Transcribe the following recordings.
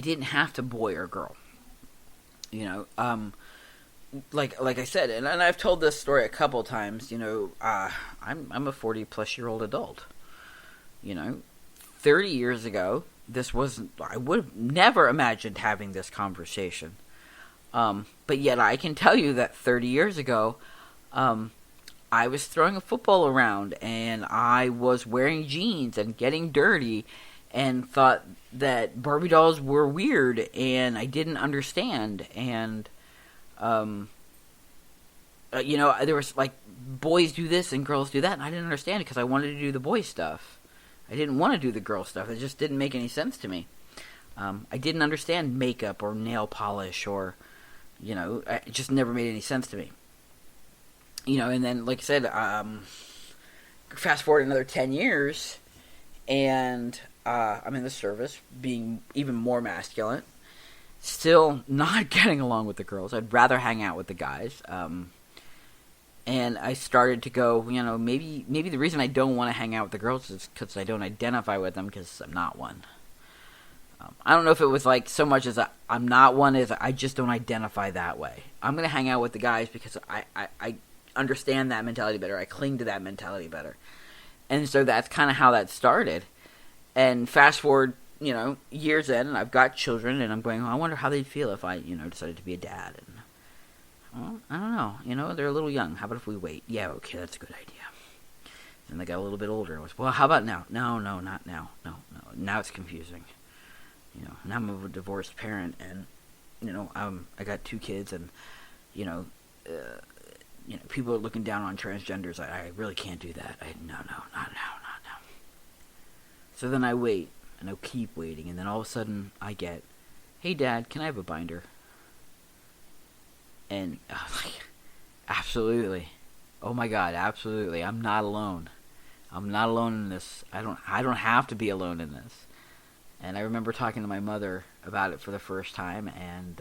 didn't have to boy or girl. Like I said, and I've told this story a couple times. I'm a 40-plus-year-old adult. 30 years ago, I would have never imagined having this conversation. But yet I can tell you that 30 years ago, I was throwing a football around, and I was wearing jeans and getting dirty, and thought that Barbie dolls were weird, and I didn't understand, and, there was, boys do this and girls do that, and I didn't understand it, because I wanted to do the boy stuff. I didn't want to do the girl stuff. It just didn't make any sense to me. I didn't understand makeup or nail polish, or, it just never made any sense to me. And then, like I said, fast forward another 10 years, and I'm in the service, being even more masculine, still not getting along with the girls. I'd rather hang out with the guys. And I started to go, maybe the reason I don't want to hang out with the girls is because I don't identify with them, because I'm not one. I don't know if it was so much as I'm not one, as I just don't identify that way. I'm going to hang out with the guys because I understand that mentality better. I cling to that mentality better. And so that's kind of how that started. And fast forward, years in, and I've got children, and I'm going, I wonder how they'd feel if I, decided to be a dad. And, well, I don't know. They're a little young. How about if we wait? Yeah, okay, that's a good idea. And they got a little bit older. It was, well, how about now? No, not now. No. Now it's confusing. Now I'm a divorced parent, and, I got 2 kids, and, people are looking down on transgenders. I really can't do that. No, not now. So then I wait, and I'll keep waiting, and then all of a sudden I get, hey, Dad, can I have a binder? And I was like, absolutely. Oh my God, absolutely. I'm not alone. I'm not alone in this. I don't have to be alone in this. And I remember talking to my mother about it for the first time, and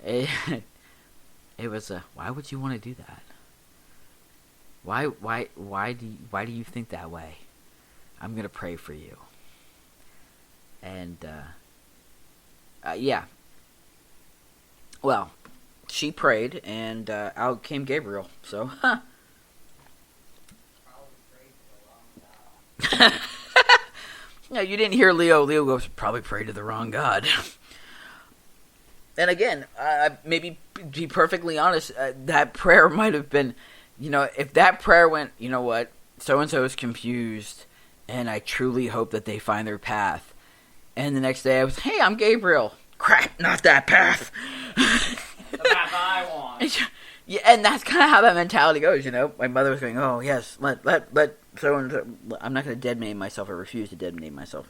it was why would you want to do that? Why do you think that way? I'm going to pray for you. And yeah. Well, she prayed, and out came Gabriel. So, No, you didn't hear Leo. Leo goes, probably prayed to the wrong God. And again, maybe be perfectly honest, that prayer might have been, if that prayer went, you know what, so-and-so is confused, and I truly hope that they find their path. And the next day I was, hey, I'm Gabriel. Crap, not that path. The path I want. Yeah, and that's kind of how that mentality goes, My mother was going, oh, yes, let so-and-so, I'm not going to dead name myself. I refuse to dead name myself.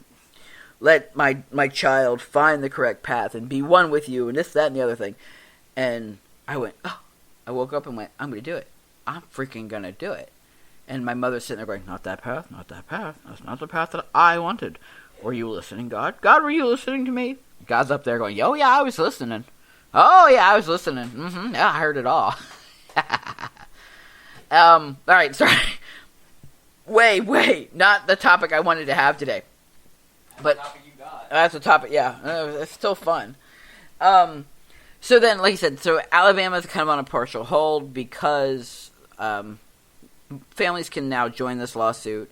Let my child find the correct path and be one with you, and this, that, and the other thing. And I went, oh. I woke up and went, I'm going to do it. I'm freaking going to do it. And my mother's sitting there going, not that path, not that path. That's not the path that I wanted. Were you listening, God? God, were you listening to me? God's up there going, oh, yeah, I was listening. Oh, yeah, I was listening. Yeah, I heard it all. All right, sorry. Wait, not the topic I wanted to have today. But that's the topic, yeah. It's still fun. So then, like I said, so Alabama's kind of on a partial hold because families can now join this lawsuit.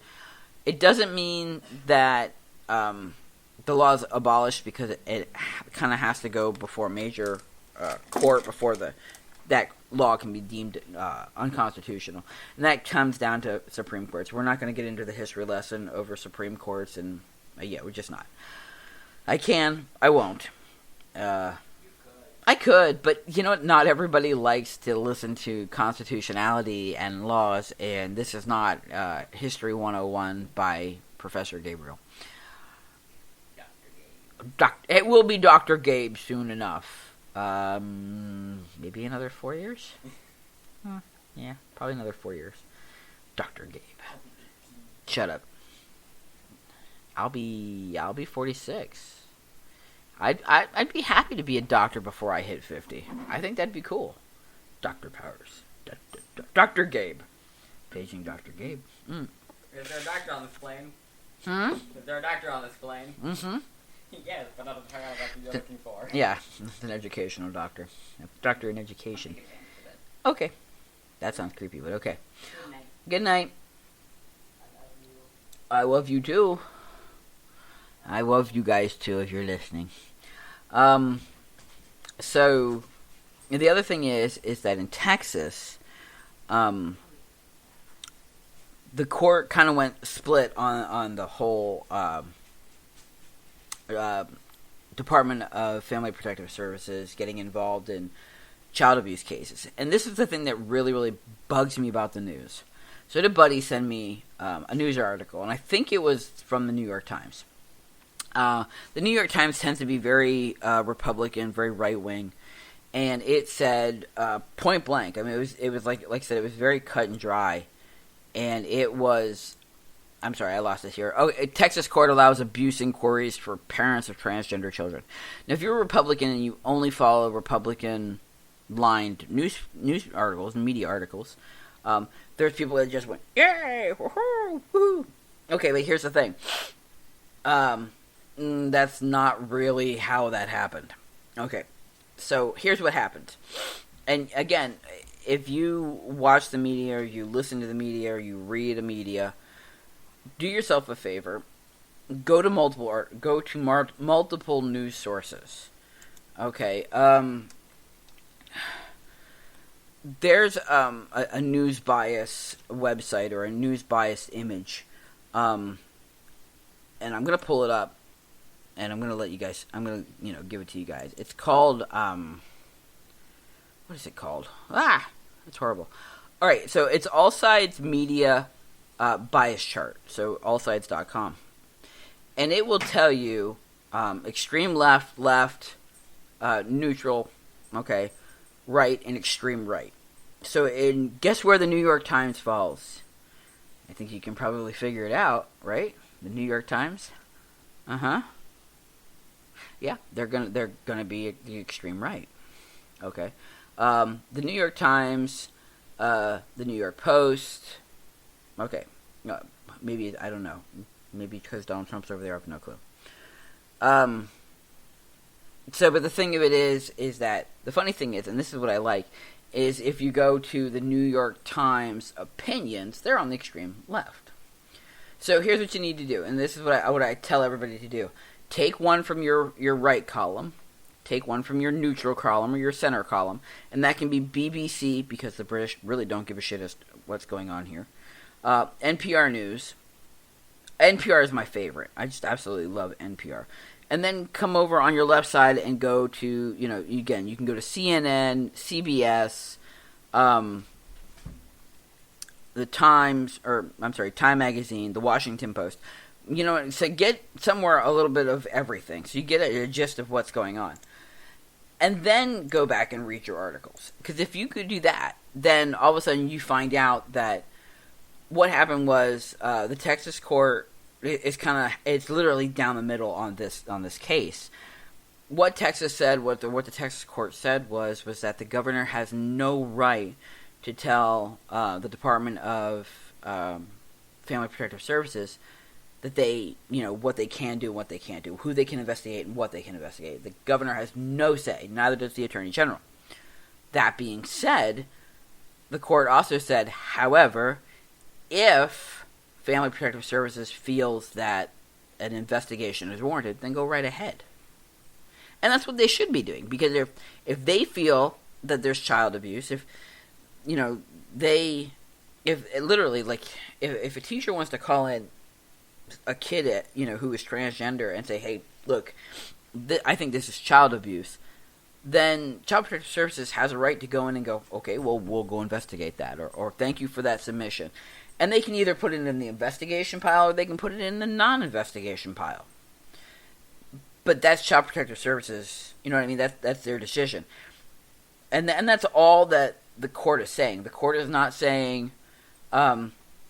It doesn't mean that the law is abolished, because it kind of has to go before a major court before that law can be deemed unconstitutional. And that comes down to Supreme Courts. We're not going to get into the history lesson over Supreme Courts, and we're just not. I won't. I could, but not everybody likes to listen to constitutionality and laws, and this is not History 101 by Professor Gabriel. It will be Dr. Gabe soon enough. Maybe another 4 years? Yeah, probably another 4 years. Dr. Gabe. Shut up. I'll be 46. I'd be happy to be a doctor before I hit 50. I think that'd be cool. Dr. Powers. Dr. Gabe. Paging Dr. Gabe. Is there a doctor on this plane? Hmm? Is there a doctor on this plane? Mm-hmm. Yes, but not the paragraph you're looking for. Yeah, an educational doctor. A doctor in education. Okay. That sounds creepy, but okay. Good night. Good night. I love you. I love you too. I love you guys too if you're listening. So the other thing is that in Texas, the court kind of went split on the whole Department of Family Protective Services getting involved in child abuse cases. And this is the thing that really, really bugs me about the news. So I had a buddy send me a news article, and I think it was from the New York Times. The New York Times tends to be very Republican, very right-wing, and it said point blank. I mean, it was like I said, it was very cut and dry, and it was. I'm sorry, I lost it here. Oh, Texas court allows abuse inquiries for parents of transgender children. Now, if you're a Republican and you only follow Republican-lined news articles and media articles, there's people that just went, yay, woohoo, woohoo. Okay, but here's the thing. That's not really how that happened. Okay, so here's what happened. And again, if you watch the media, or you listen to the media, or you read the media, do yourself a favor. Go to multiple news sources. Okay, there's a news bias website or a news bias image, and I'm gonna pull it up, and I'm gonna let you guys. I'm gonna give it to you guys. It's called what is it called? It's horrible. All right, so it's All Sides Media bias chart. So allsides.com, and it will tell you extreme left, neutral, okay, right, and extreme right. So, guess where the New York Times falls? I think you can probably figure it out, right? The New York Times. Yeah, they're gonna be the extreme right. Okay. The New York Times, the New York Post. Okay. Maybe I don't know. Maybe because Donald Trump's over there, I have no clue. So, but the thing of it is that the funny thing is, and this is what I like, is if you go to the New York Times opinions, they're on the extreme left. So here's what you need to do, and this is what I tell everybody to do. Take one from your right column, take one from your neutral column or your center column, and that can be BBC, because the British really don't give a shit as to what's going on here. NPR News. NPR is my favorite. I just absolutely love NPR. And then come over on your left side and go to, again, you can go to CNN, CBS, the Times, Time Magazine, the Washington Post. So get somewhere a little bit of everything. So you get a gist of what's going on. And then go back and read your articles. Because if you could do that, then all of a sudden you find out that what happened was the Texas court it's literally down the middle on this case. What Texas said, what the Texas court said was that the governor has no right to tell the Department of Family Protective Services that they, what they can do and what they can't do, who they can investigate and what they can investigate. The governor has no say, neither does the Attorney General. That being said, the court also said, however, if Family Protective Services feels that an investigation is warranted, then go right ahead. And that's what they should be doing, because if they feel that there's child abuse, if a teacher wants to call in a kid who is transgender and say, hey, look, I think this is child abuse, then Child Protective Services has a right to go in and go, okay, well, we'll go investigate that, or thank you for that submission. And they can either put it in the investigation pile or they can put it in the non-investigation pile. But that's Child Protective Services, you know what I mean? That's their decision. And that's all that the court is saying. The court is not saying,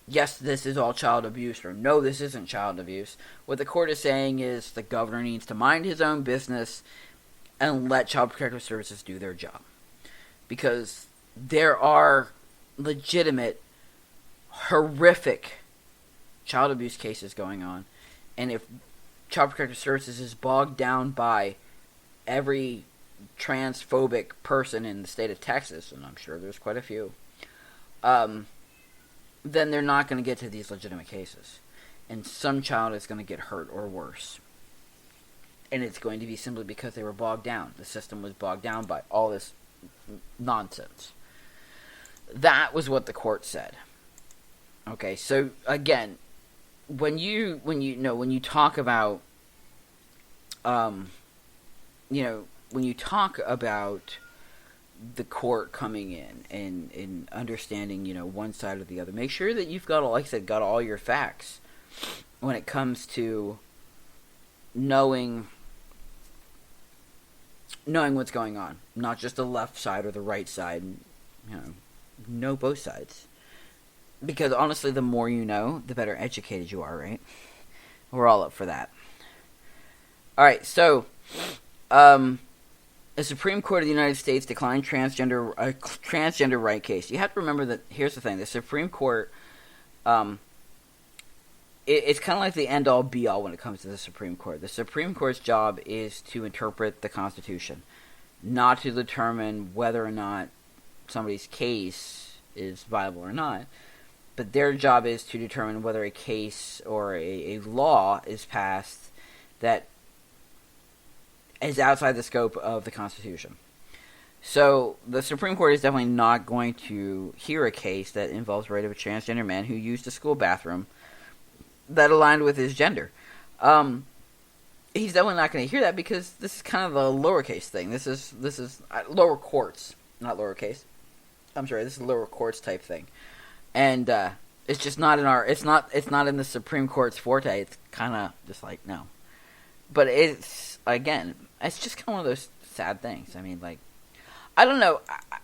yes, this is all child abuse, or no, this isn't child abuse. What the court is saying is the governor needs to mind his own business and let Child Protective Services do their job. Because there are legitimate, horrific child abuse cases going on, and if Child Protective Services is bogged down by every transphobic person in the state of Texas, and I'm sure there's quite a few, then they're not going to get to these legitimate cases. And some child is going to get hurt or worse. And it's going to be simply because they were bogged down. The system was bogged down by all this nonsense. That was what the court said. Okay, so again, when you talk about when you talk about the court coming in and understanding, one side or the other, make sure that you've got, like I said, got all your facts when it comes to knowing what's going on, not just the left side or the right side. Know both sides, because honestly, the more you know, the better educated you are, right? We're all up for that. All right, so the Supreme Court of the United States declined transgender right case. You have to remember that. Here's the thing: the Supreme Court, it's kind of like the end-all, be-all when it comes to the Supreme Court. The Supreme Court's job is to interpret the Constitution, not to determine whether or not somebody's case is viable or not. But their job is to determine whether a case or a law is passed that is outside the scope of the Constitution. So the Supreme Court is definitely not going to hear a case that involves the right of a transgender man who used a school bathroom that aligned with his gender. He's definitely not going to hear that, because this is kind of a lowercase thing. This is lower courts, not lowercase. I'm sorry, this is lower courts type thing, and it's just not in our. It's not in the Supreme Court's forte. It's kind of just like, no, but it's just kind of one of those sad things. I mean, like, I don't know.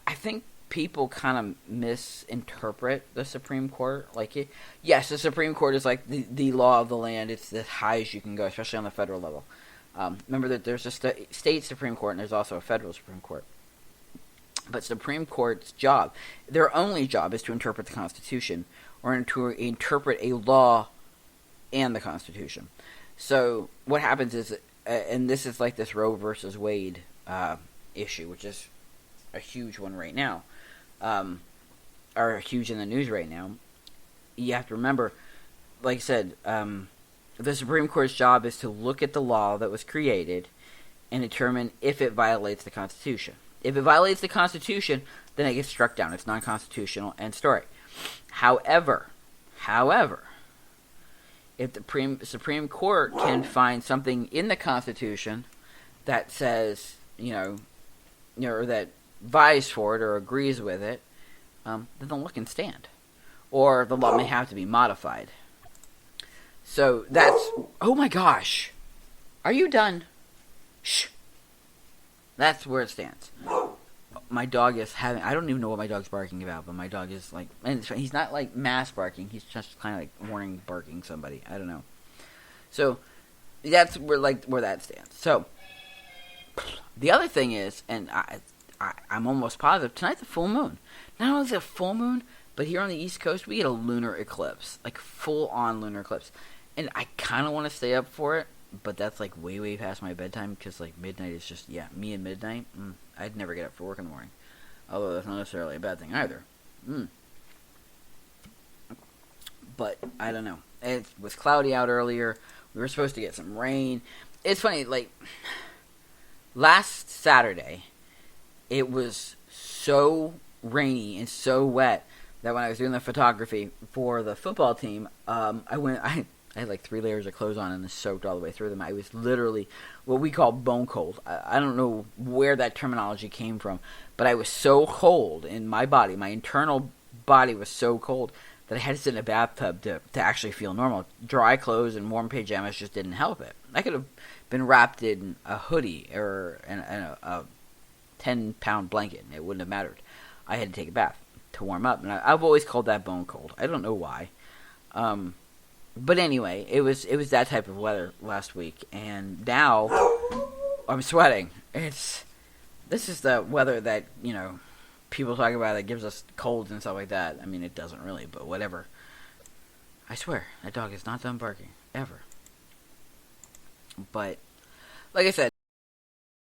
I think people kind of misinterpret the Supreme Court. Like, yes, the Supreme Court is like the law of the land. It's the highest you can go, especially on the federal level. Remember that there's a state Supreme Court and there's also a federal Supreme Court. But Supreme Court's job, their only job, is to interpret the Constitution, or to interpret a law and the Constitution. So what happens is, and this is like this Roe versus Wade issue, which is a huge one right now, or huge in the news right now. You have to remember, like I said, the Supreme Court's job is to look at the law that was created and determine if it violates the Constitution. If it violates the Constitution, then it gets struck down. It's non-constitutional, end story. However, if the Supreme Court can find something in the Constitution that says, or that vies for it or agrees with it, then the law can stand. Or the law may have to be modified. So that's... Oh my gosh! Are you done? Shh! That's where it stands. My dog is having... I don't even know what my dog's barking about, but my dog is like... And he's not like mass barking. He's just kind of like warning barking somebody. I don't know. So that's where that stands. So the other thing is, and I'm almost positive, tonight's a full moon. Not only is it a full moon, but here on the East Coast, we get a lunar eclipse. Like, full-on lunar eclipse. And I kind of want to stay up for it, but that's, like, way, way past my bedtime, because, like, midnight is just, me and midnight. I'd never get up for work in the morning. Although that's not necessarily a bad thing either. But, I don't know. It was cloudy out earlier. We were supposed to get some rain. It's funny, like, last Saturday, it was so rainy and so wet that when I was doing the photography for the football team, I had like 3 layers of clothes on and it's soaked all the way through them. I was literally what we call bone cold. I don't know where that terminology came from, but I was so cold in my body. My internal body was so cold that I had to sit in a bathtub to actually feel normal. Dry clothes and warm pajamas just didn't help it. I could have been wrapped in a hoodie or in a 10-pound blanket, and it wouldn't have mattered. I had to take a bath to warm up, and I've always called that bone cold. I don't know why. But anyway, it was that type of weather last week, and now I'm sweating. This is the weather that, people talk about that gives us colds and stuff like that. I mean, it doesn't really, but whatever. I swear, that dog is not done barking, ever. But like I said,